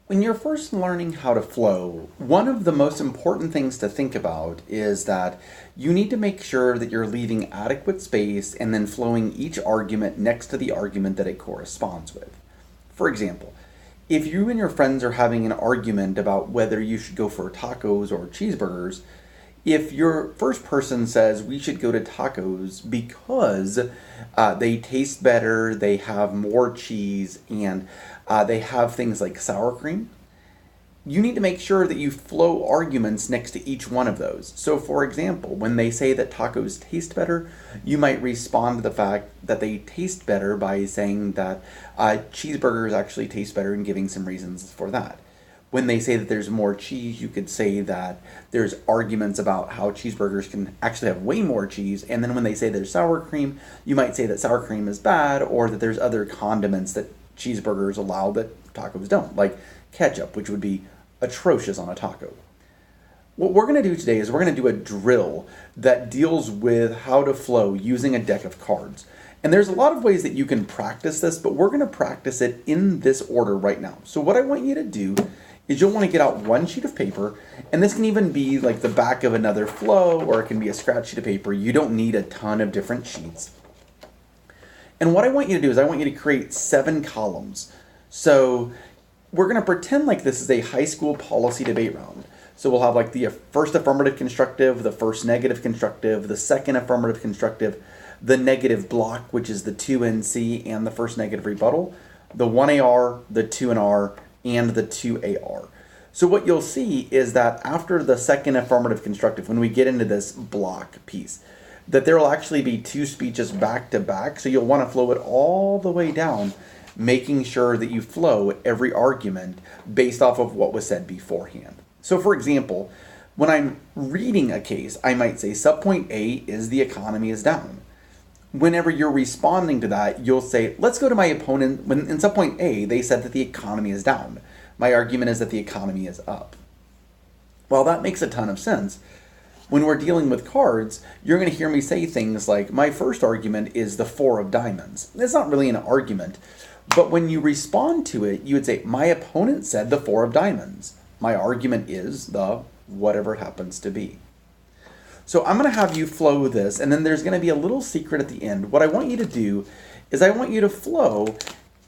When you're first learning how to flow, one of the most important things to think about is that you need to make sure that you're leaving adequate space and then flowing each argument next to the argument that it corresponds with. For example, if you and your friends are having an argument about whether you should go for tacos or cheeseburgers, if your first person says we should go to tacos because they taste better, they have more cheese, and they have things like sour cream, you need to make sure that you flow arguments next to each one of those. So, for example, when they say that tacos taste better, you might respond to the fact that they taste better by saying that cheeseburgers actually taste better and giving some reasons for that. When they say that there's more cheese, you could say that there's arguments about how cheeseburgers can actually have way more cheese. And then when they say there's sour cream, you might say that sour cream is bad or that there's other condiments that cheeseburgers allow that tacos don't, like ketchup, which would be atrocious on a taco. What we're going to do today is we're going to do a drill that deals with how to flow using a deck of cards. And there's a lot of ways that you can practice this, but we're going to practice it in this order right now. So what I want you to do is you'll want to get out one sheet of paper, and this can even be like the back of another flow, or it can be a scratch sheet of paper. You don't need a ton of different sheets. And what I want you to do is I want you to create 7 columns. So we're going to pretend like this is a high school policy debate round. So we'll have like the first affirmative constructive, the first negative constructive, the second affirmative constructive, the negative block, which is the 2NC and the first negative rebuttal, the 1AR, the 2NR, and the 2AR. So what you'll see is that after the second affirmative constructive, when we get into this block piece, that there will actually be 2 speeches back to back. So you'll want to flow it all the way down, making sure that you flow every argument based off of what was said beforehand. So for example, when I'm reading a case, I might say subpoint A is the economy is down. Whenever you're responding to that, you'll say, let's go to my opponent. When in subpoint A, they said that the economy is down. My argument is that the economy is up. Well, that makes a ton of sense. When we're dealing with cards, you're going to hear me say things like, my first argument is the 4 of diamonds. It's not really an argument, but when you respond to it, you would say, my opponent said the 4 of diamonds. My argument is the whatever happens to be. So I'm going to have you flow this, and then there's going to be a little secret at the end. What I want you to do is I want you to flow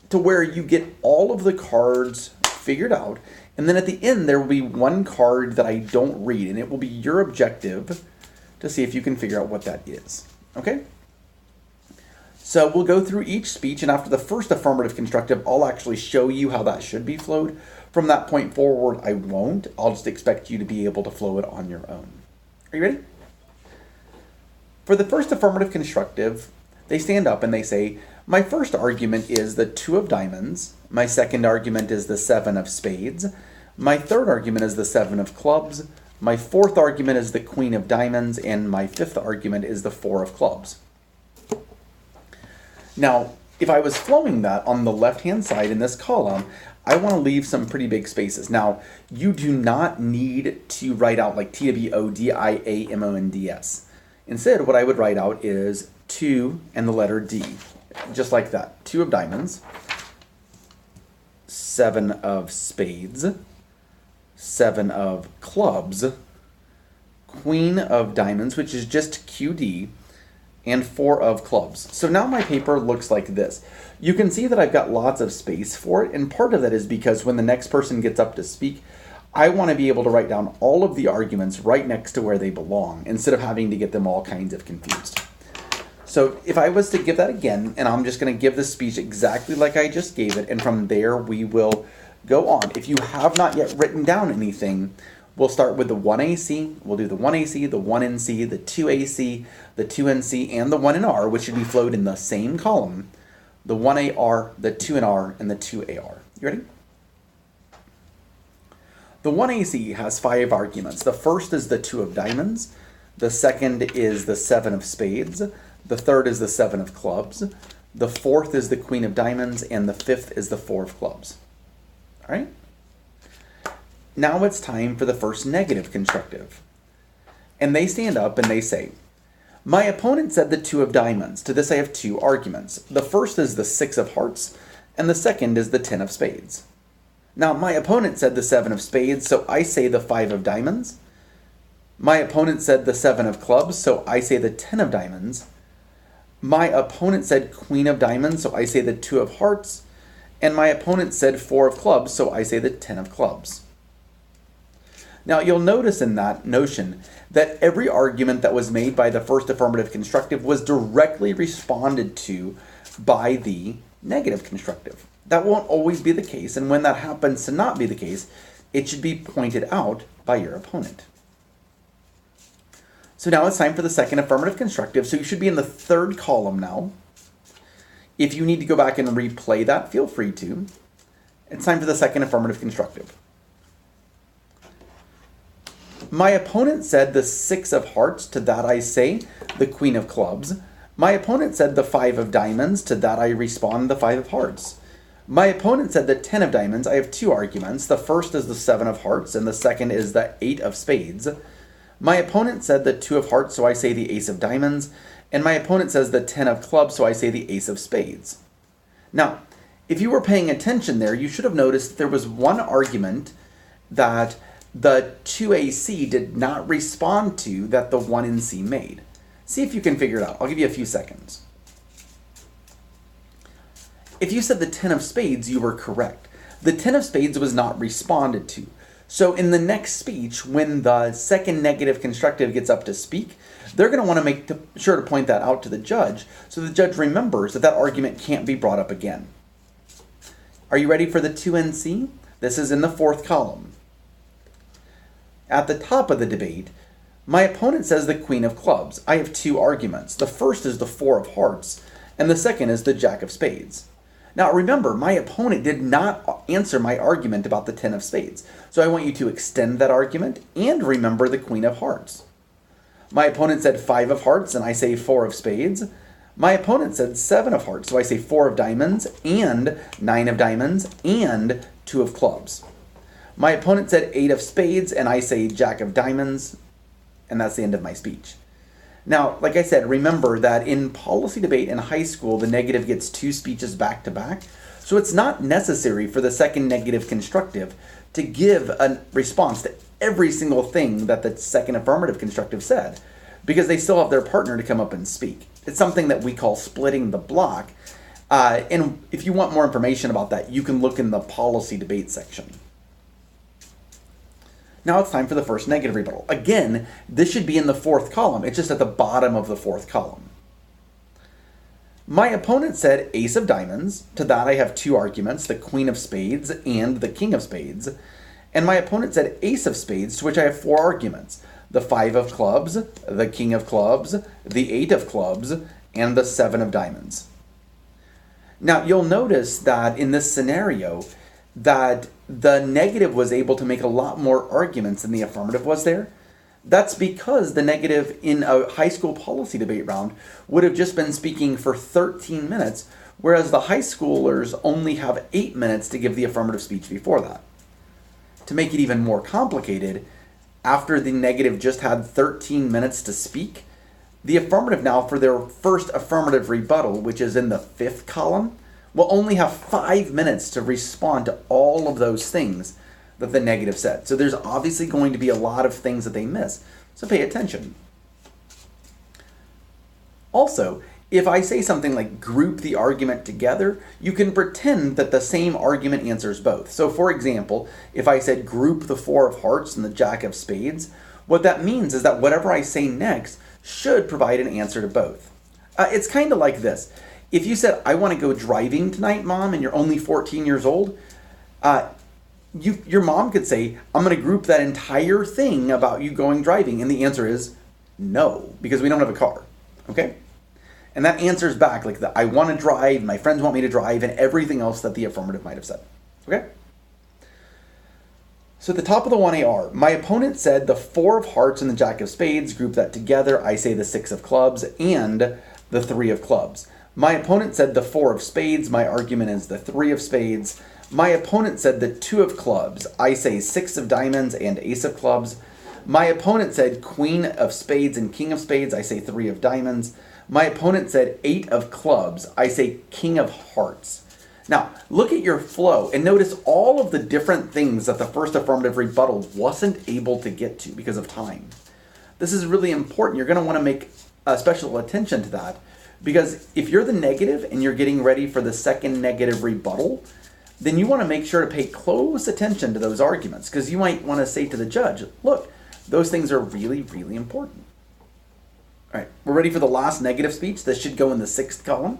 to where you get all of the cards figured out, and then at the end there will be one card that I don't read, and it will be your objective to see if you can figure out what that is. Okay? So we'll go through each speech, and after the first affirmative constructive, I'll actually show you how that should be flowed. From that point forward, I won't. I'll just expect you to be able to flow it on your own. Are you ready? For the first affirmative constructive, they stand up and they say, my first argument is the 2 of diamonds. My second argument is the 7 of spades. My third argument is the 7 of clubs. My fourth argument is the queen of diamonds. And my fifth argument is the 4 of clubs. Now, if I was flowing that on the left-hand side in this column, I want to leave some pretty big spaces. Now, you do not need to write out like TWODIAMONDS. Instead, what I would write out is 2 and the letter D, just like that. 2 of diamonds, 7 of spades, 7 of clubs, queen of diamonds, which is just QD, and 4 of clubs. So now my paper looks like this. You can see that I've got lots of space for it, and part of that is because when the next person gets up to speak, I want to be able to write down all of the arguments right next to where they belong, instead of having to get them all kinds of confused. So if I was to give that again, and I'm just going to give this speech exactly like I just gave it, and from there we will go on. If you have not yet written down anything, we'll start with the 1AC. We'll do the 1AC, the 1NC, the 2AC, the 2NC, and the 1NR, which should be flowed in the same column. The 1AR, the 2NR, and the 2AR. You ready? The 1AC has 5 arguments. The first is the 2 of diamonds. The second is the 7 of spades. The third is the 7 of clubs. The fourth is the queen of diamonds. And the fifth is the 4 of clubs. All right? Now it's time for the first negative constructive. And they stand up and they say, my opponent said the 2 of diamonds. To this I have 2 arguments. The first is the 6 of hearts, and the second is the 10 of spades. Now, my opponent said the 7 of spades, so I say the 5 of diamonds. My opponent said the 7 of clubs, so I say the 10 of diamonds. My opponent said queen of diamonds, so I say the 2 of hearts. And my opponent said 4 of clubs, so I say the 10 of clubs. Now, you'll notice in that notion that every argument that was made by the first affirmative constructive was directly responded to by the negative constructive. That won't always be the case, and when that happens to not be the case, it should be pointed out by your opponent. So now it's time for the second affirmative constructive, so you should be in the third column now. If you need to go back and replay that, feel free to. It's time for the second affirmative constructive. My opponent said the 6 of hearts, to that I say the queen of clubs. My opponent said the 5 of diamonds, to that I respond the 5 of hearts. My opponent said the 10 of diamonds. I have two arguments. The first is the 7 of hearts, and the second is the 8 of spades. My opponent said the 2 of hearts, so I say the ace of diamonds. And my opponent says the 10 of clubs, so I say the ace of spades. Now, if you were paying attention there, you should have noticed there was one argument that the 2AC did not respond to that the 1 in C made. See if you can figure it out. I'll give you a few seconds. If you said the 10 of spades, you were correct. The 10 of spades was not responded to. So in the next speech, when the second negative constructive gets up to speak, they're going to want to make sure to point that out to the judge so the judge remembers that that argument can't be brought up again. Are you ready for the 2NC? This is in the fourth column. At the top of the debate, my opponent says the queen of clubs. I have two arguments. The first is the 4 of hearts, and the second is the jack of spades. Now remember, my opponent did not answer my argument about the 10 of spades. So I want you to extend that argument and remember the queen of hearts. My opponent said 5 of hearts, and I say 4 of spades. My opponent said 7 of hearts, so I say 4 of diamonds and 9 of diamonds and 2 of clubs. My opponent said 8 of spades, and I say jack of diamonds, and that's the end of my speech. Now, like I said, remember that in policy debate in high school, the negative gets 2 speeches back to back. So it's not necessary for the second negative constructive to give a response to every single thing that the second affirmative constructive said, because they still have their partner to come up and speak. It's something that we call splitting the block. And if you want more information about that, you can look in the policy debate section. Now it's time for the first negative rebuttal. Again, this should be in the fourth column. It's just at the bottom of the fourth column. My opponent said ace of diamonds. To that I have two arguments, the queen of spades and the king of spades. And my opponent said ace of spades, to which I have 4 arguments, the 5 of clubs, the king of clubs, the 8 of clubs, and the 7 of diamonds. Now you'll notice that in this scenario, that the negative was able to make a lot more arguments than the affirmative was there. That's because the negative in a high school policy debate round would have just been speaking for 13 minutes, whereas the high schoolers only have 8 minutes to give the affirmative speech before that. To make it even more complicated, after the negative just had 13 minutes to speak, the affirmative now for their first affirmative rebuttal, which is in the 5th column, will only have 5 minutes to respond to all of those things that the negative said. So there's obviously going to be a lot of things that they miss. So pay attention. Also, if I say something like group the argument together, you can pretend that the same argument answers both. So for example, if I said group the 4 of hearts and the jack of spades, what that means is that whatever I say next should provide an answer to both. It's kind of like this. If you said, I want to go driving tonight, Mom, and you're only 14 years old, your mom could say, I'm going to group that entire thing about you going driving. And the answer is no, because we don't have a car. Okay? And that answers back like the I want to drive, my friends want me to drive, and everything else that the affirmative might have said. Okay? So at the top of the 1AR, my opponent said the 4 of hearts and the jack of spades, group that together. I say the 6 of clubs and the 3 of clubs. My opponent said the 4 of spades. My argument is the 3 of spades. My opponent said the 2 of clubs. I say 6 of diamonds and ace of clubs. My opponent said queen of spades and king of spades. I say 3 of diamonds. My opponent said 8 of clubs. I say king of hearts. Now, look at your flow and notice all of the different things that the first affirmative rebuttal wasn't able to get to because of time. This is really important. You're going to want to make special attention to that, because if you're the negative and you're getting ready for the second negative rebuttal, then you want to make sure to pay close attention to those arguments, because you might want to say to the judge, look, those things are really, really important. All right, we're ready for the last negative speech. This should go in the 6th column.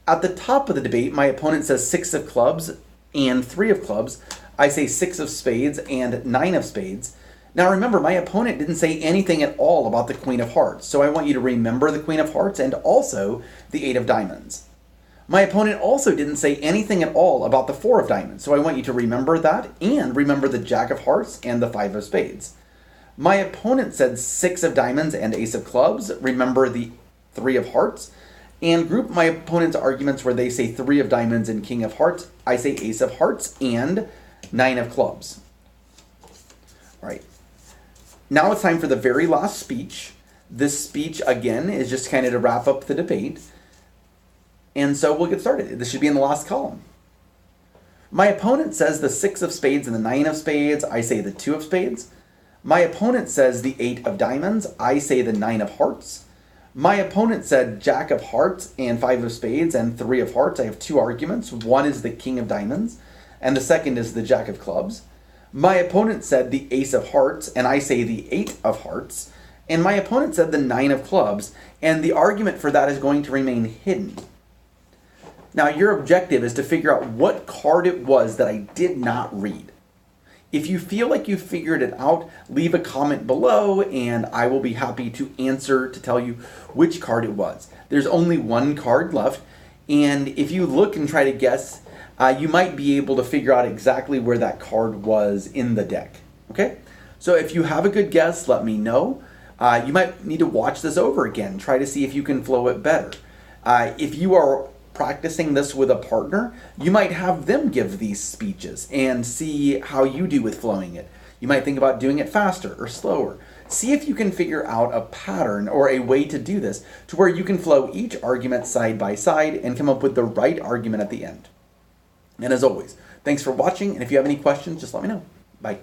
At the top of the debate, my opponent says 6 of clubs and 3 of clubs. I say 6 of spades and 9 of spades. Now remember, my opponent didn't say anything at all about the Queen of Hearts, so I want you to remember the Queen of Hearts and also the 8 of diamonds. My opponent also didn't say anything at all about the 4 of diamonds, so I want you to remember that and remember the Jack of Hearts and the 5 of spades. My opponent said 6 of diamonds and ace of clubs. Remember the 3 of hearts. And group my opponent's arguments where they say 3 of diamonds and king of hearts. I say ace of hearts and 9 of clubs. All right. Now it's time for the very last speech. This speech, again, is just kind of to wrap up the debate. And so we'll get started. This should be in the last column. My opponent says the 6 of spades and the 9 of spades. I say the 2 of spades. My opponent says the 8 of diamonds. I say the 9 of hearts. My opponent said Jack of hearts and 5 of spades and 3 of hearts. I have 2 arguments. One is the king of diamonds, and the second is the Jack of clubs. My opponent said the ace of hearts, and I say the 8 of hearts. And my opponent said the 9 of clubs, and the argument for that is going to remain hidden. Now, your objective is to figure out what card it was that I did not read. If you feel like you figured it out, leave a comment below, and I will be happy to answer to tell you which card it was. There's only one card left, and if you look and try to guess, you might be able to figure out exactly where that card was in the deck. Okay? So if you have a good guess, let me know. You might need to watch this over again. Try to see if you can flow it better. If you are practicing this with a partner, you might have them give these speeches and see how you do with flowing it. You might think about doing it faster or slower. See if you can figure out a pattern or a way to do this to where you can flow each argument side by side and come up with the right argument at the end. And as always, thanks for watching, and if you have any questions, just let me know. Bye.